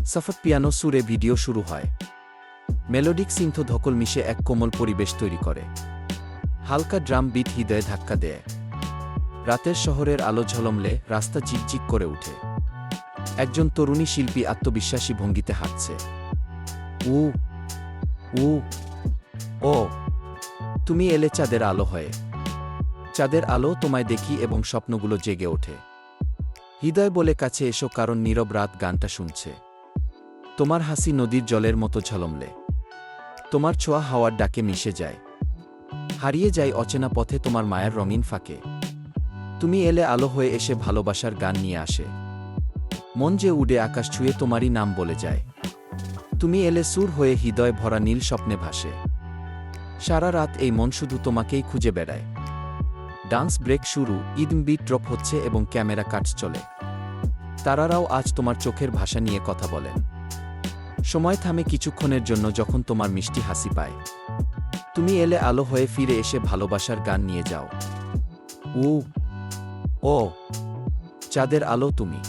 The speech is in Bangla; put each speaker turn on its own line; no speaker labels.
সফট পিয়ানো সুরে ভিডিও শুরু হয়। মেলোডিক সিন্থ ধকল মিশে এক কোমল পরিবেশ তৈরি করে। হালকা ড্রাম বিট হৃদয়ে ধাক্কা দেয়। রাতের শহরের আলো ঝলমলে, রাস্তা ঝিকঝিক করে ওঠে। একজন তরুণী শিল্পী আত্মবিশ্বাসী ভঙ্গিতে হাঁটছে। উ উ ও তুমি এলে চাঁদের আলো হয়ে। চাঁদের আলো তোমায় দেখি এবং স্বপ্নগুলো জেগে ওঠে। হৃদয় বলে কাছে এসো, কারণ নীরব রাত গানটা শুনছে। তোমার হাসি নদীর জলের মতো ঝলমলে। তোমার ছোঁয়া হাওয়ার ডাকে মিশে যায়। হারিয়ে যায় অচেনা পথে তোমার মায়ের রঙিন ফাঁকে। তুমি এলে আলো হয়ে এসে ভালোবাসার গান নিয়ে আসে। মন যে উড়ে আকাশ ছুঁয়ে তোমারই নাম বলে যায়। তুমি এলে সুর হয়ে হৃদয় ভরা নীল স্বপ্নে ভাসে। সারা রাত এই মন শুধু তোমাকেই খুঁজে বেড়ায়। ডান্স ব্রেক শুরু, ইদম বিট ড্রপ হচ্ছে এবং ক্যামেরা কাটস চলে। তারারাও আজ তোমার চোখের ভাষা নিয়ে কথা বলেন। সময় থামে কিছুক্ষণের জন্য যখন তোমার মিষ্টি হাসি পায়। তুমি এলে আলো হয়ে ফিরে এসে ভালোবাসার গান নিয়ে যাও। ও চাঁদের আলো তুমি।